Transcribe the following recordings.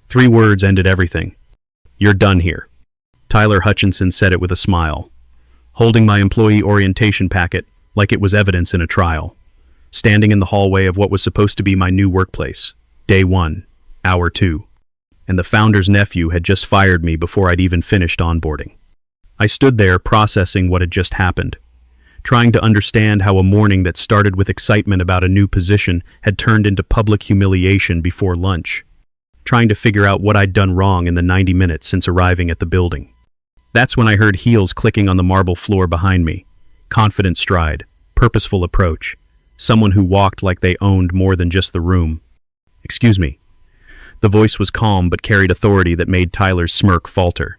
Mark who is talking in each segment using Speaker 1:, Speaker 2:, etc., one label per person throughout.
Speaker 1: 3 words ended everything. "You're done here." Tyler Hutchinson said it with a smile, holding my employee orientation packet like it was evidence in a trial. Standing in the hallway of what was supposed to be my new workplace. Day 1, hour 2. And the founder's nephew had just fired me before I'd even finished onboarding. I stood there processing what had just happened, trying to understand how a morning that started with excitement about a new position had turned into public humiliation before lunch, trying to figure out what I'd done wrong in the 90 minutes since arriving at the building. That's when I heard heels clicking on the marble floor behind me. Confident stride, purposeful approach, someone who walked like they owned more than just the room. "Excuse me." The voice was calm but carried authority that made Tyler's smirk falter.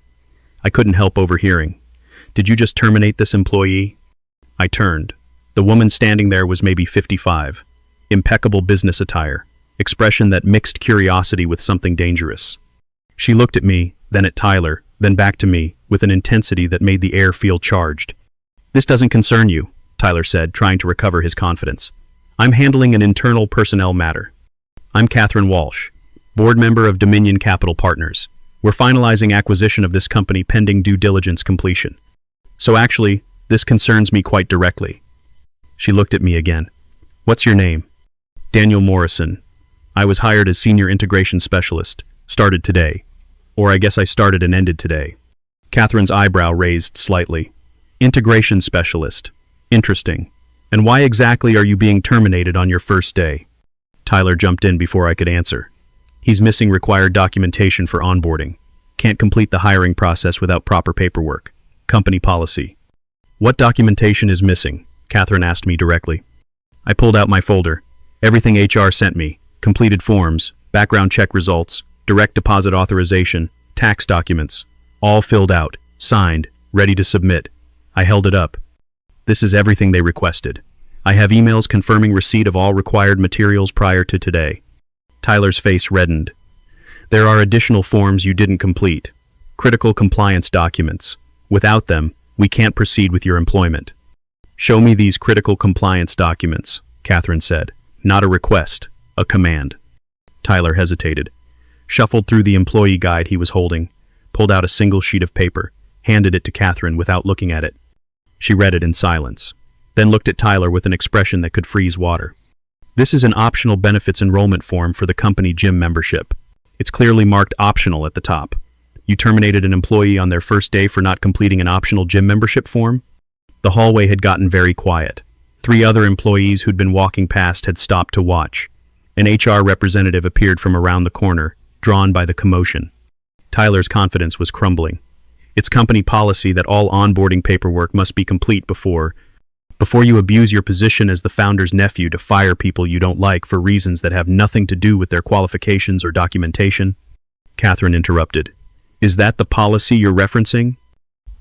Speaker 1: I couldn't help overhearing. "Did you just terminate this employee?" I turned. The woman standing there was maybe 55. Impeccable business attire, expression that mixed curiosity with something dangerous. She looked at me, then at Tyler, then back to me, with an intensity that made the air feel charged. "This doesn't concern you," Tyler said, trying to recover his confidence. "I'm handling an internal personnel matter. I'm Catherine Walsh, board member of Dominion Capital Partners. We're finalizing acquisition of this company pending due diligence completion. So actually, this concerns me quite directly." She looked at me again. "What's your name?" "Daniel Morrison. I was hired as Senior Integration Specialist. Started today. Or I guess I started and ended today." Catherine's eyebrow raised slightly. "Integration Specialist. Interesting. And why exactly are you being terminated on your first day?" Tyler jumped in before I could answer. "He's missing required documentation for onboarding. Can't complete the hiring process without proper paperwork. Company policy." "What documentation is missing?" Catherine asked me directly. I pulled out my folder. Everything HR sent me. Completed forms, background check results, direct deposit authorization, tax documents. All filled out, signed, ready to submit. I held it up. "This is everything they requested. I have emails confirming receipt of all required materials prior to today." Tyler's face reddened. "There are additional forms you didn't complete. Critical compliance documents. Without them, we can't proceed with your employment." "Show me these critical compliance documents," Catherine said. "Not a request, a command." Tyler hesitated, shuffled through the employee guide he was holding, pulled out a single sheet of paper, handed it to Catherine without looking at it. She read it in silence, then looked at Tyler with an expression that could freeze water. "This is an optional benefits enrollment form for the company gym membership. It's clearly marked optional at the top. You terminated an employee on their first day for not completing an optional gym membership form?" The hallway had gotten very quiet. 3 other employees who'd been walking past had stopped to watch. An HR representative appeared from around the corner, drawn by the commotion. Tyler's confidence was crumbling. It's company policy that all onboarding paperwork must be complete before you abuse your position as the founder's nephew to fire people you don't like for reasons that have nothing to do with their qualifications or documentation. Catherine interrupted. "Is that the policy you're referencing?"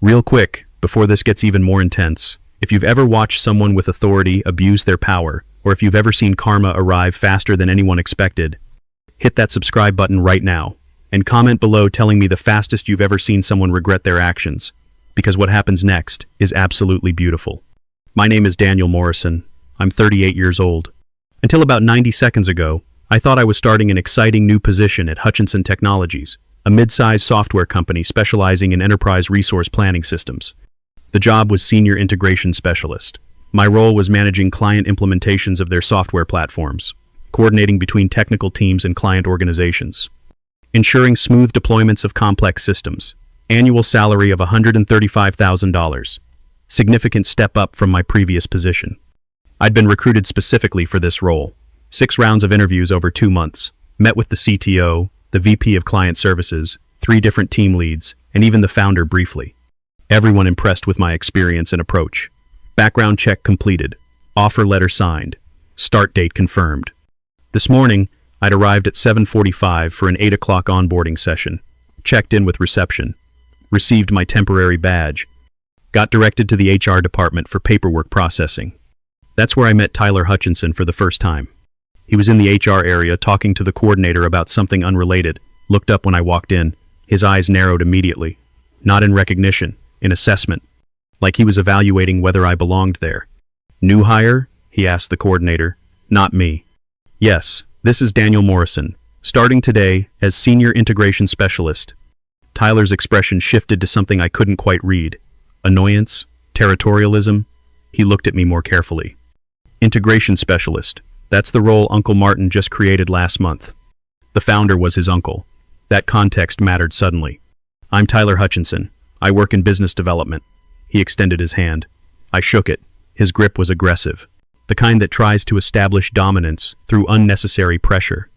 Speaker 1: "Real quick, before this gets even more intense, if you've ever watched someone with authority abuse their power, or if you've ever seen karma arrive faster than anyone expected, hit that subscribe button right now, and comment below telling me the fastest you've ever seen someone regret their actions, because what happens next is absolutely beautiful." My name is Daniel Morrison. I'm 38 years old. Until about 90 seconds ago, I thought I was starting an exciting new position at Hutchinson Technologies, a mid-sized software company specializing in enterprise resource planning systems. The job was Senior Integration Specialist. My role was managing client implementations of their software platforms, coordinating between technical teams and client organizations, ensuring smooth deployments of complex systems. Annual salary of $135,000. Significant step up from my previous position. I'd been recruited specifically for this role. 6 rounds of interviews over 2 months. Met with the CTO, the VP of Client Services, 3 different team leads, and even the founder briefly. Everyone impressed with my experience and approach. Background check completed. Offer letter signed. Start date confirmed. This morning, I'd arrived at 7:45 for an 8 o'clock onboarding session. Checked in with reception. Received my temporary badge. Got directed to the HR department for paperwork processing. That's where I met Tyler Hutchinson for the first time. He was in the HR area talking to the coordinator about something unrelated. Looked up when I walked in. His eyes narrowed immediately. Not in recognition, in assessment. Like he was evaluating whether I belonged there. "New hire?" he asked the coordinator. "Not me." "Yes, this is Daniel Morrison, Starting today as Senior Integration Specialist. Tyler's expression shifted to something I couldn't quite read. Annoyance? Territorialism? He looked at me more carefully. Integration Specialist. That's the role Uncle Martin just created last month. The founder was his uncle. That context mattered suddenly. I'm Tyler Hutchinson. I work in business development. He extended his hand. I shook it. His grip was aggressive. The kind that tries to establish dominance through unnecessary pressure.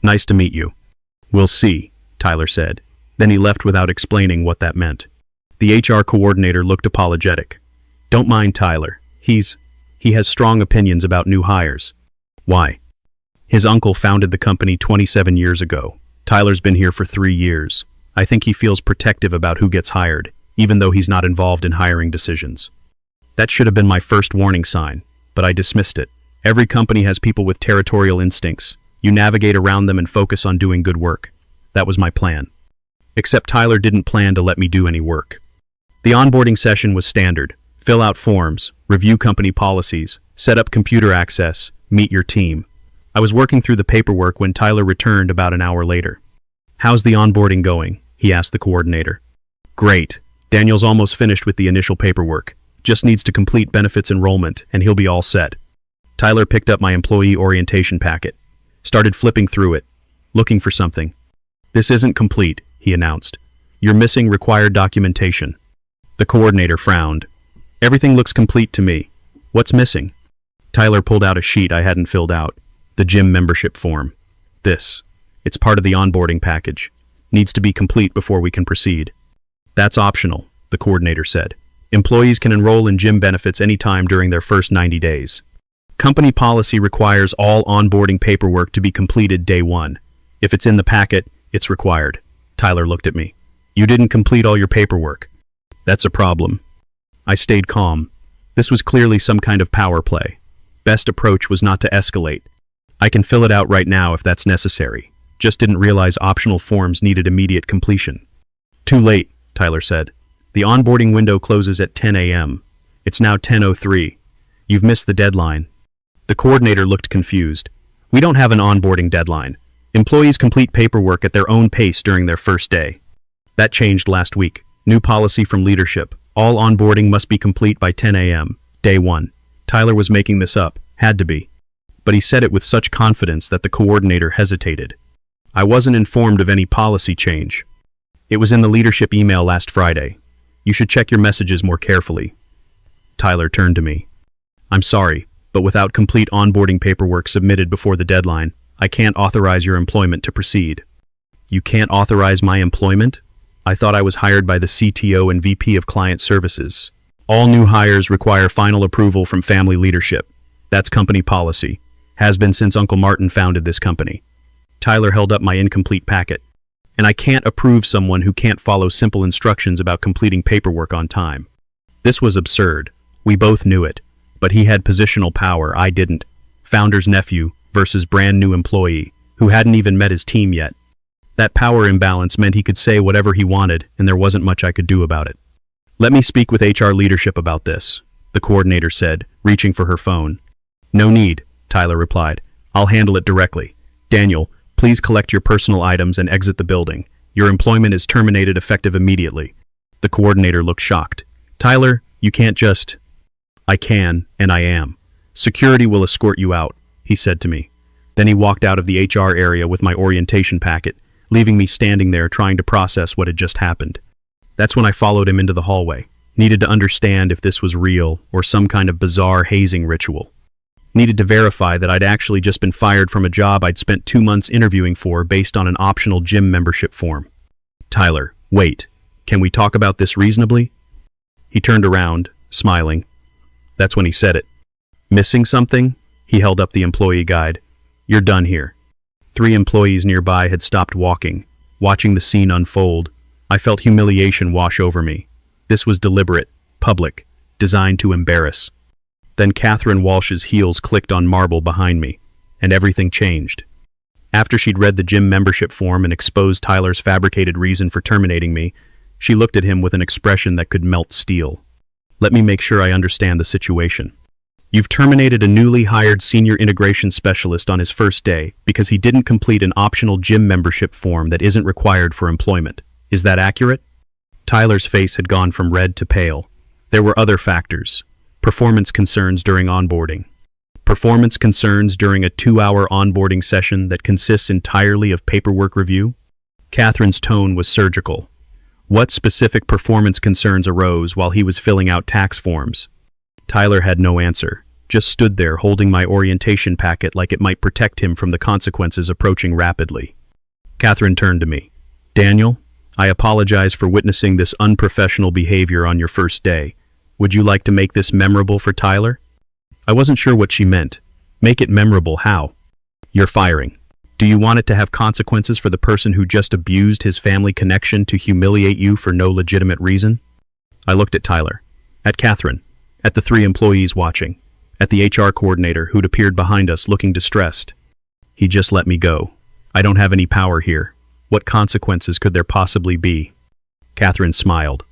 Speaker 1: Nice to meet you. We'll see, Tyler said. Then he left without explaining what that meant. The HR coordinator looked apologetic. Don't mind Tyler. He has strong opinions about new hires. Why? His uncle founded the company 27 years ago. Tyler's been here for 3 years. I think he feels protective about who gets hired, even though he's not involved in hiring decisions. That should have been my first warning sign, but I dismissed it. Every company has people with territorial instincts. You navigate around them and focus on doing good work. That was my plan. Except Tyler didn't plan to let me do any work. The onboarding session was standard. Fill out forms, review company policies, set up computer access, meet your team. I was working through the paperwork when Tyler returned about an hour later. How's the onboarding going? He asked the coordinator. Great. Daniel's almost finished with the initial paperwork. Just needs to complete benefits enrollment, and he'll be all set. Tyler picked up my employee orientation packet. Started flipping through it, looking for something. This isn't complete, he announced. You're missing required documentation. The coordinator frowned. Everything looks complete to me. What's missing? Tyler pulled out a sheet I hadn't filled out. The gym membership form. It's part of the onboarding package. Needs to be complete before we can proceed. That's optional, the coordinator said. Employees can enroll in gym benefits anytime during their first 90 days. Company policy requires all onboarding paperwork to be completed day 1. If it's in the packet, it's required. Tyler looked at me. You didn't complete all your paperwork. That's a problem. I stayed calm. This was clearly some kind of power play. Best approach was not to escalate. I can fill it out right now if that's necessary. Just didn't realize optional forms needed immediate completion. Too late, Tyler said. The onboarding window closes at 10 a.m. It's now 10:03. You've missed the deadline. The coordinator looked confused. We don't have an onboarding deadline. Employees complete paperwork at their own pace during their first day. That changed last week. New policy from leadership. All onboarding must be complete by 10 a.m. Day 1. Tyler was making this up. Had to be. But he said it with such confidence that the coordinator hesitated. I wasn't informed of any policy change. It was in the leadership email last Friday. You should check your messages more carefully. Tyler turned to me. I'm sorry, but without complete onboarding paperwork submitted before the deadline, I can't authorize your employment to proceed. You can't authorize my employment? I thought I was hired by the CTO and VP of Client Services. All new hires require final approval from family leadership. That's company policy. Has been since Uncle Martin founded this company. Tyler held up my incomplete packet. And I can't approve someone who can't follow simple instructions about completing paperwork on time. This was absurd. We both knew it. But he had positional power, I didn't. Founder's nephew versus brand new employee, who hadn't even met his team yet. That power imbalance meant he could say whatever he wanted, and there wasn't much I could do about it. Let me speak with HR leadership about this, the coordinator said, reaching for her phone. No need, Tyler replied. I'll handle it directly. Daniel, please collect your personal items and exit the building. Your employment is terminated effective immediately. The coordinator looked shocked. Tyler, you can't just... I can, and I am. Security will escort you out, he said to me. Then he walked out of the HR area with my orientation packet, leaving me standing there trying to process what had just happened. That's when I followed him into the hallway. Needed to understand if this was real or some kind of bizarre hazing ritual. Needed to verify that I'd actually just been fired from a job I'd spent 2 months interviewing for based on an optional gym membership form. Tyler, wait. Can we talk about this reasonably? He turned around, smiling. That's when he said it. Missing something? He held up the employee guide. You're done here. 3 employees nearby had stopped walking, watching the scene unfold. I felt humiliation wash over me. This was deliberate, public, designed to embarrass. Then Catherine Walsh's heels clicked on marble behind me, and everything changed. After she'd read the gym membership form and exposed Tyler's fabricated reason for terminating me, she looked at him with an expression that could melt steel. Let me make sure I understand the situation. You've terminated a newly hired senior integration specialist on his first day because he didn't complete an optional gym membership form that isn't required for employment. Is that accurate? Tyler's face had gone from red to pale. There were other factors. Performance concerns during onboarding. Performance concerns during a 2-hour onboarding session that consists entirely of paperwork review? Catherine's tone was surgical. What specific performance concerns arose while he was filling out tax forms? Tyler had no answer, just stood there holding my orientation packet like it might protect him from the consequences approaching rapidly. Catherine turned to me. Daniel, I apologize for witnessing this unprofessional behavior on your first day. Would you like to make this memorable for Tyler? I wasn't sure what she meant. Make it memorable how? You're firing. Do you want it to have consequences for the person who just abused his family connection to humiliate you for no legitimate reason? I looked at Tyler, at Catherine, at the 3 employees watching, at the HR coordinator who'd appeared behind us looking distressed. He just let me go. I don't have any power here. What consequences could there possibly be? Catherine smiled,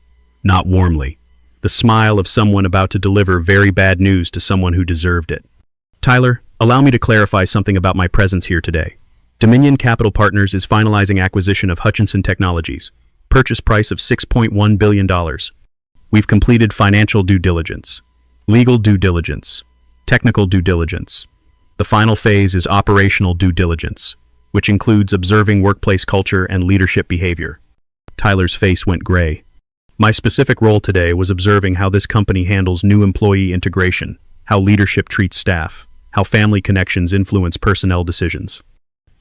Speaker 1: not warmly. The smile of someone about to deliver very bad news to someone who deserved it. Tyler, allow me to clarify something about my presence here today. Dominion Capital Partners is finalizing acquisition of Hutchinson Technologies. Purchase price of $6.1 billion. We've completed financial due diligence, legal due diligence, technical due diligence. The final phase is operational due diligence, which includes observing workplace culture and leadership behavior. Tyler's face went gray. My specific role today was observing how this company handles new employee integration, how leadership treats staff, how family connections influence personnel decisions.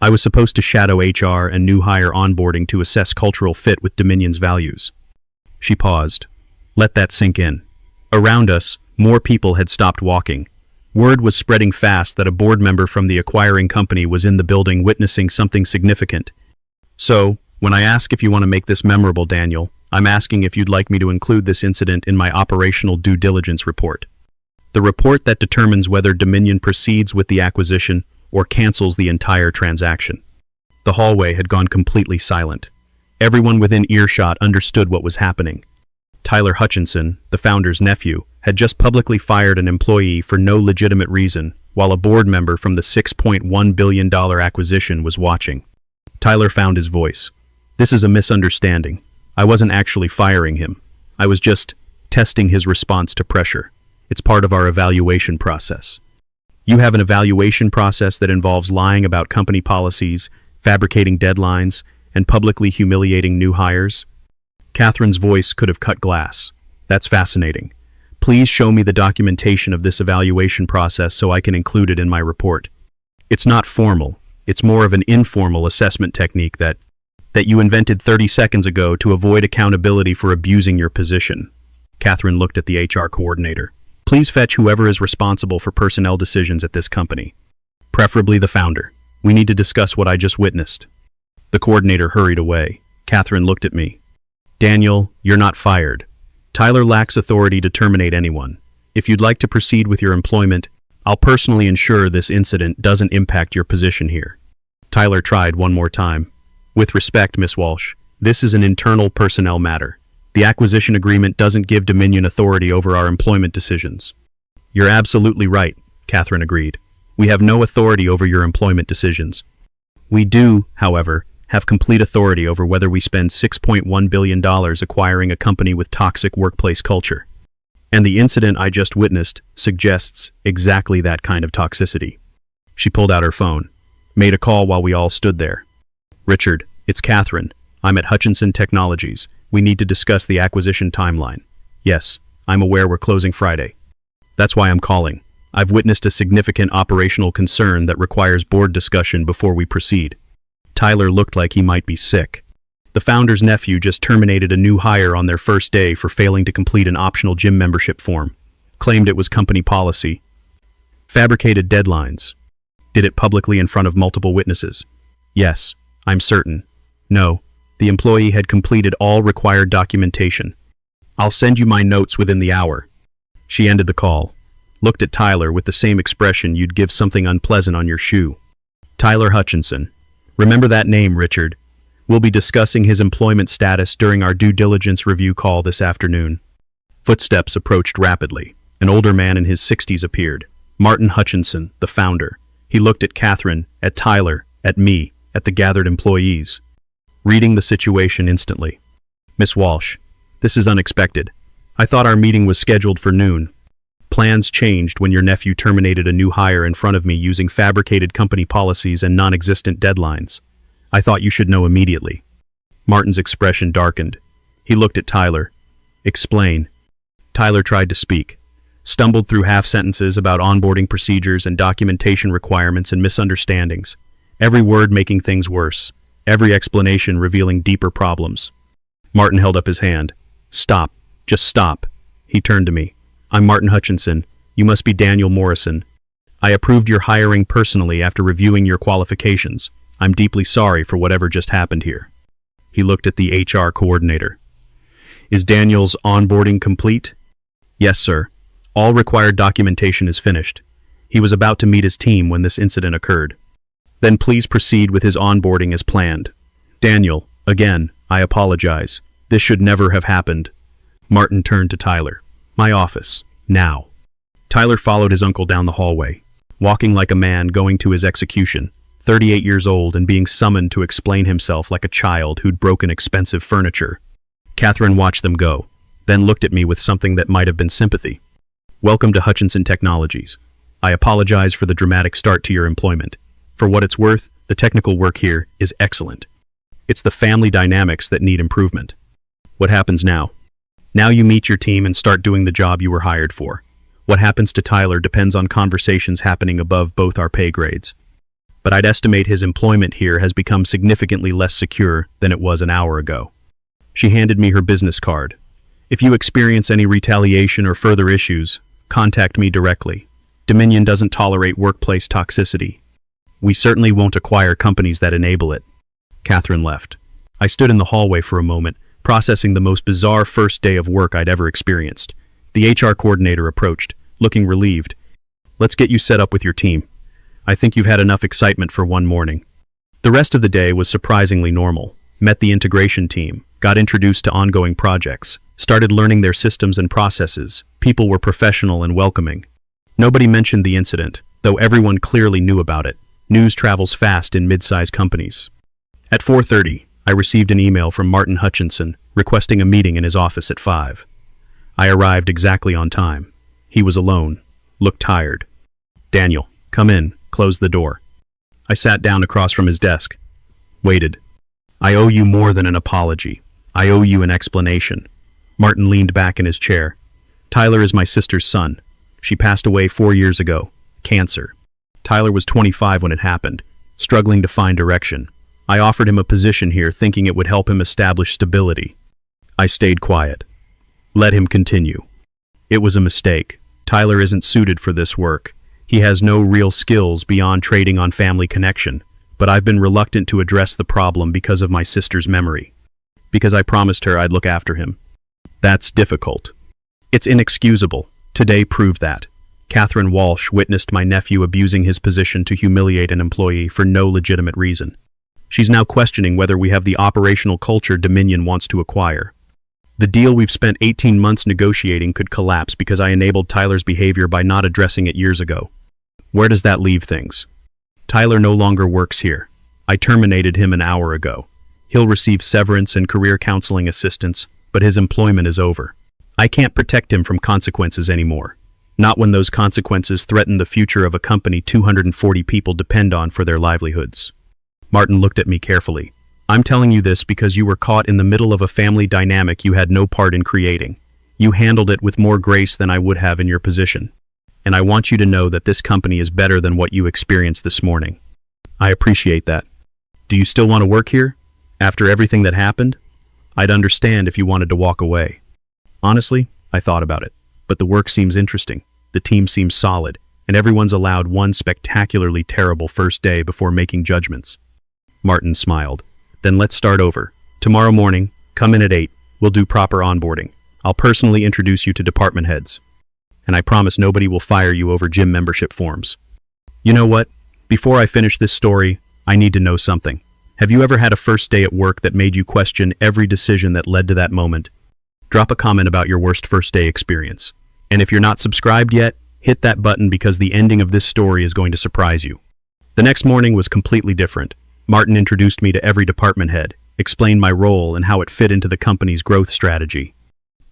Speaker 1: I was supposed to shadow HR and new hire onboarding to assess cultural fit with Dominion's values. She paused. Let that sink in. Around us, more people had stopped walking. Word was spreading fast that a board member from the acquiring company was in the building witnessing something significant. So, when I ask if you want to make this memorable, Daniel, I'm asking if you'd like me to include this incident in my operational due diligence report. The report that determines whether Dominion proceeds with the acquisition or cancels the entire transaction. The hallway had gone completely silent. Everyone within earshot understood what was happening. Tyler Hutchinson, the founder's nephew, had just publicly fired an employee for no legitimate reason, while a board member from the $6.1 billion acquisition was watching. Tyler found his voice. This is a misunderstanding. I wasn't actually firing him. I was just testing his response to pressure. It's part of our evaluation process. You have an evaluation process that involves lying about company policies, fabricating deadlines, and publicly humiliating new hires? Catherine's voice could have cut glass. That's fascinating. Please show me the documentation of this evaluation process so I can include it in my report. It's not formal. It's more of an informal assessment technique that you invented 30 seconds ago to avoid accountability for abusing your position. Catherine looked at the HR coordinator. Please fetch whoever is responsible for personnel decisions at this company. Preferably the founder. We need to discuss what I just witnessed. The coordinator hurried away. Catherine looked at me. Daniel, you're not fired. Tyler lacks authority to terminate anyone. If you'd like to proceed with your employment, I'll personally ensure this incident doesn't impact your position here. Tyler tried one more time. With respect, Miss Walsh, this is an internal personnel matter. The acquisition agreement doesn't give Dominion authority over our employment decisions. You're absolutely right, Catherine agreed. We have no authority over your employment decisions. We do, however, have complete authority over whether we spend $6.1 billion acquiring a company with toxic workplace culture. And the incident I just witnessed suggests exactly that kind of toxicity. She pulled out her phone, made a call while we all stood there. Richard, it's Catherine. I'm at Hutchinson Technologies. We need to discuss the acquisition timeline. Yes, I'm aware we're closing Friday. That's why I'm calling. I've witnessed a significant operational concern that requires board discussion before we proceed. Tyler looked like he might be sick. The founder's nephew just terminated a new hire on their first day for failing to complete an optional gym membership form. Claimed it was company policy. Fabricated deadlines. Did it publicly in front of multiple witnesses. Yes, I'm certain. No, the employee had completed all required documentation. I'll send you my notes within the hour. She ended the call. Looked at Tyler with the same expression you'd give something unpleasant on your shoe. Tyler Hutchinson. Remember that name, Richard. We'll be discussing his employment status during our due diligence review call this afternoon. Footsteps approached rapidly. An older man in his 60s appeared. Martin Hutchinson, the founder. He looked at Catherine, at Tyler, at me, at the gathered employees. Reading the situation instantly. Miss Walsh, this is unexpected. I thought our meeting was scheduled for noon. Plans changed when your nephew terminated a new hire in front of me using fabricated company policies and non-existent deadlines. I thought you should know immediately. Martin's expression darkened. He looked at Tyler. Explain. Tyler tried to speak, stumbled through half sentences about onboarding procedures and documentation requirements and misunderstandings, every word making things worse, every explanation revealing deeper problems. Martin held up his hand. Stop. Just stop. He turned to me. I'm Martin Hutchinson. You must be Daniel Morrison. I approved your hiring personally after reviewing your qualifications. I'm deeply sorry for whatever just happened here. He looked at the HR coordinator. Is Daniel's onboarding complete? Yes, sir. All required documentation is finished. He was about to meet his team when this incident occurred. Then please proceed with his onboarding as planned. Daniel, again, I apologize. This should never have happened. Martin turned to Tyler. My office. Now. Tyler followed his uncle down the hallway, walking like a man going to his execution, 38 years old and being summoned to explain himself like a child who'd broken expensive furniture. Catherine watched them go, then looked at me with something that might have been sympathy. Welcome to Hutchinson Technologies. I apologize for the dramatic start to your employment. For what it's worth, the technical work here is excellent. It's the family dynamics that need improvement. What happens now? Now you meet your team and start doing the job you were hired for. What happens to Tyler depends on conversations happening above both our pay grades. But I'd estimate his employment here has become significantly less secure than it was an hour ago. She handed me her business card. If you experience any retaliation or further issues, contact me directly. Dominion doesn't tolerate workplace toxicity. We certainly won't acquire companies that enable it. Catherine left. I stood in the hallway for a moment, processing the most bizarre first day of work I'd ever experienced. The HR coordinator approached, looking relieved. Let's get you set up with your team. I think you've had enough excitement for one morning. The rest of the day was surprisingly normal. Met the integration team, got introduced to ongoing projects, started learning their systems and processes. People were professional and welcoming. Nobody mentioned the incident, though everyone clearly knew about it. News travels fast in mid-sized companies. At 4:30, I received an email from Martin Hutchinson requesting a meeting in his office at 5. I arrived exactly on time. He was alone, looked tired. Daniel, come in, closed the door. I sat down across from his desk. Waited. I owe you more than an apology. I owe you an explanation. Martin leaned back in his chair. Tyler is my sister's son. She passed away 4 years ago. Cancer. Tyler was 25 when it happened, struggling to find direction. I offered him a position here thinking it would help him establish stability. I stayed quiet. Let him continue. It was a mistake. Tyler isn't suited for this work. He has no real skills beyond trading on family connection, but I've been reluctant to address the problem because of my sister's memory. Because I promised her I'd look after him. That's difficult. It's inexcusable. Today proved that. Catherine Walsh witnessed my nephew abusing his position to humiliate an employee for no legitimate reason. She's now questioning whether we have the operational culture Dominion wants to acquire. The deal we've spent 18 months negotiating could collapse because I enabled Tyler's behavior by not addressing it years ago. Where does that leave things? Tyler no longer works here. I terminated him an hour ago. He'll receive severance and career counseling assistance, but his employment is over. I can't protect him from consequences anymore. Not when those consequences threaten the future of a company 240 people depend on for their livelihoods. Martin looked at me carefully. I'm telling you this because you were caught in the middle of a family dynamic you had no part in creating. You handled it with more grace than I would have in your position. And I want you to know that this company is better than what you experienced this morning. I appreciate that. Do you still want to work here? After everything that happened? I'd understand if you wanted to walk away. Honestly, I thought about it. But the work seems interesting, the team seems solid, and everyone's allowed one spectacularly terrible first day before making judgments. Martin smiled. Then let's start over. Tomorrow morning, come in at 8. We'll do proper onboarding. I'll personally introduce you to department heads. And I promise nobody will fire you over gym membership forms. You know what? Before I finish this story, I need to know something. Have you ever had a first day at work that made you question every decision that led to that moment? Drop a comment about your worst first day experience. And if you're not subscribed yet, hit that button because the ending of this story is going to surprise you. The next morning was completely different. Martin introduced me to every department head, explained my role and how it fit into the company's growth strategy.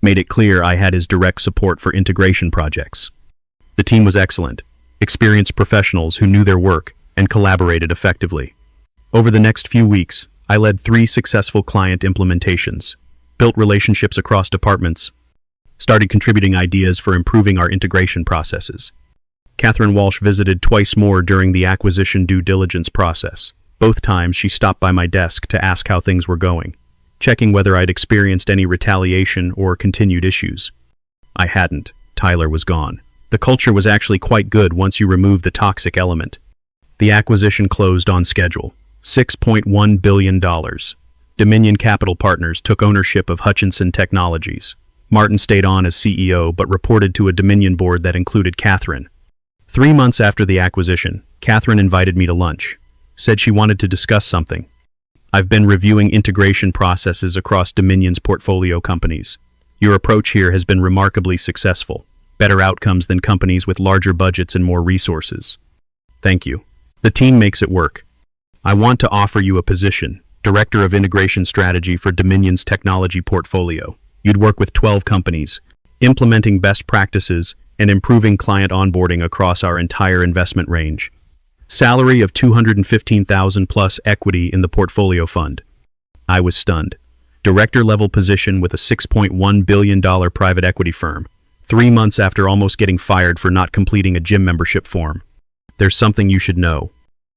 Speaker 1: Made it clear I had his direct support for integration projects. The team was excellent, experienced professionals who knew their work and collaborated effectively. Over the next few weeks, I led 3 successful client implementations, built relationships across departments, started contributing ideas for improving our integration processes. Catherine Walsh visited twice more during the acquisition due diligence process. Both times she stopped by my desk to ask how things were going, checking whether I'd experienced any retaliation or continued issues. I hadn't. Tyler was gone. The culture was actually quite good once you remove the toxic element. The acquisition closed on schedule. $6.1 billion. Dominion Capital Partners took ownership of Hutchinson Technologies. Martin stayed on as CEO but reported to a Dominion board that included Catherine. 3 months after the acquisition, Catherine invited me to lunch. Said she wanted to discuss something. I've been reviewing integration processes across Dominion's portfolio companies. Your approach here has been remarkably successful. Better outcomes than companies with larger budgets and more resources. Thank you. The team makes it work. I want to offer you a position, Director of Integration Strategy for Dominion's technology portfolio. You'd work with 12 companies, implementing best practices and improving client onboarding across our entire investment range. Salary of $215,000 plus equity in the portfolio fund. I was stunned. Director-level position with a $6.1 billion private equity firm. 3 months after almost getting fired for not completing a gym membership form. There's something you should know.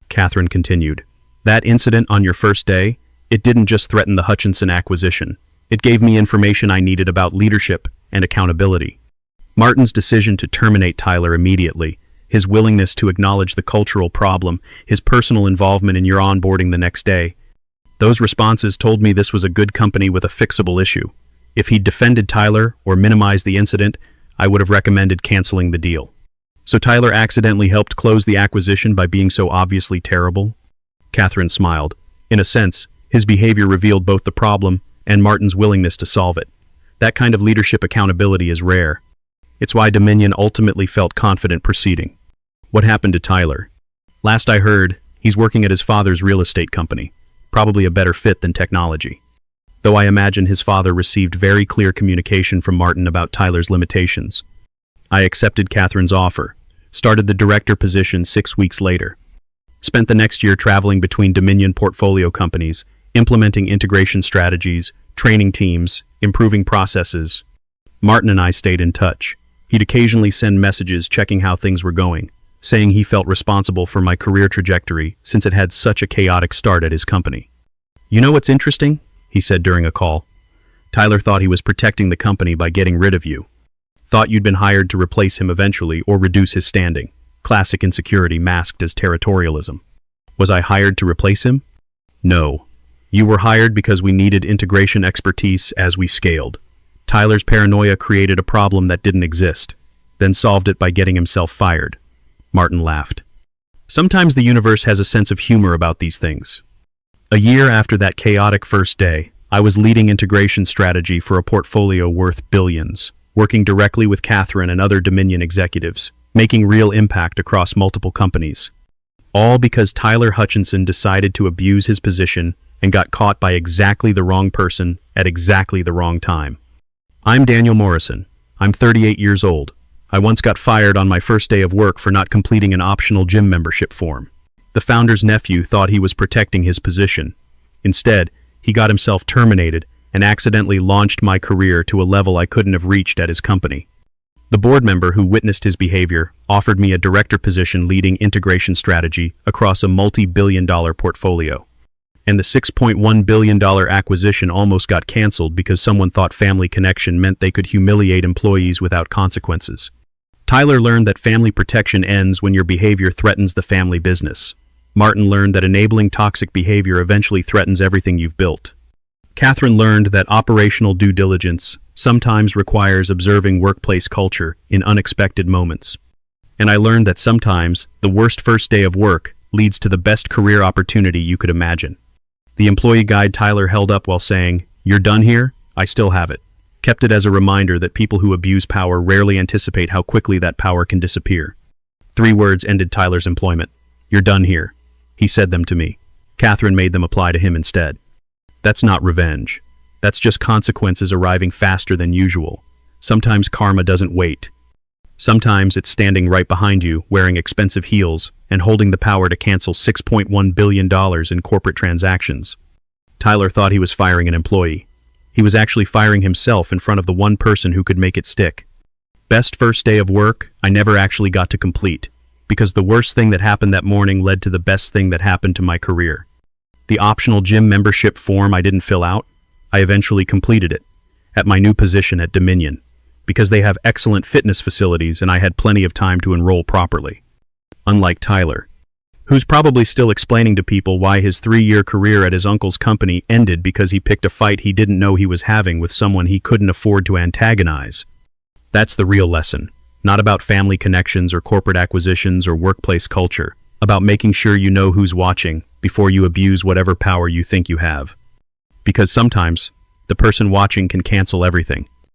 Speaker 1: Catherine continued. That incident on your first day, it didn't just threaten the Hutchinson acquisition. It gave me information I needed about leadership and accountability. Martin's decision to terminate Tyler immediately, his willingness to acknowledge the cultural problem, his personal involvement in your onboarding the next day. Those responses told me this was a good company with a fixable issue. If he'd defended Tyler or minimized the incident, I would have recommended canceling the deal. So Tyler accidentally helped close the acquisition by being so obviously terrible? Catherine smiled. In a sense, his behavior revealed both the problem and Martin's willingness to solve it. That kind of leadership accountability is rare. It's why Dominion ultimately felt confident proceeding. What happened to Tyler? Last I heard, he's working at his father's real estate company. Probably a better fit than technology. Though I imagine his father received very clear communication from Martin about Tyler's limitations. I accepted Catherine's offer, started the director position 6 weeks later. Spent the next year traveling between Dominion portfolio companies, implementing integration strategies, training teams, improving processes. Martin and I stayed in touch. He'd occasionally send messages checking how things were going, saying he felt responsible for my career trajectory since it had such a chaotic start at his company. You know what's interesting? He said during a call. Tyler thought he was protecting the company by getting rid of you. Thought you'd been hired to replace him eventually or reduce his standing. Classic insecurity masked as territorialism. Was I hired to replace him? No. You were hired because we needed integration expertise as we scaled. Tyler's paranoia created a problem that didn't exist, then solved it by getting himself fired. Martin laughed. Sometimes the universe has a sense of humor about these things. A year after that chaotic first day, I was leading integration strategy for a portfolio worth billions, working directly with Catherine and other Dominion executives, making real impact across multiple companies. All because Tyler Hutchinson decided to abuse his position and got caught by exactly the wrong person at exactly the wrong time. I'm Daniel Morrison. I'm 38 years old. I once got fired on my first day of work for not completing an optional gym membership form. The founder's nephew thought he was protecting his position. Instead, he got himself terminated and accidentally launched my career to a level I couldn't have reached at his company. The board member who witnessed his behavior offered me a director position leading integration strategy across a multi-billion-dollar portfolio. And the $6.1 billion acquisition almost got canceled because someone thought family connection meant they could humiliate employees without consequences. Tyler learned that family protection ends when your behavior threatens the family business. Martin learned that enabling toxic behavior eventually threatens everything you've built. Catherine learned that operational due diligence sometimes requires observing workplace culture in unexpected moments. And I learned that sometimes the worst first day of work leads to the best career opportunity you could imagine. The employee guide Tyler held up while saying, "You're done here? I still have it." Kept it as a reminder that people who abuse power rarely anticipate how quickly that power can disappear. 3 words ended Tyler's employment. "You're done here." He said them to me. Catherine made them apply to him instead. That's not revenge. That's just consequences arriving faster than usual. Sometimes karma doesn't wait. Sometimes it's standing right behind you, wearing expensive heels, and holding the power to cancel $6.1 billion in corporate transactions. Tyler thought he was firing an employee. He was actually firing himself in front of the one person who could make it stick. Best first day of work I never actually got to complete, because the worst thing that happened that morning led to the best thing that happened to my career. The optional gym membership form I didn't fill out, I eventually completed it, at my new position at Dominion, because they have excellent fitness facilities and I had plenty of time to enroll properly. Unlike Tyler, who's probably still explaining to people why his 3-year career at his uncle's company ended because he picked a fight he didn't know he was having with someone he couldn't afford to antagonize. That's the real lesson, not about family connections or corporate acquisitions or workplace culture, about making sure you know who's watching before you abuse whatever power you think you have. Because sometimes, the person watching can cancel everything.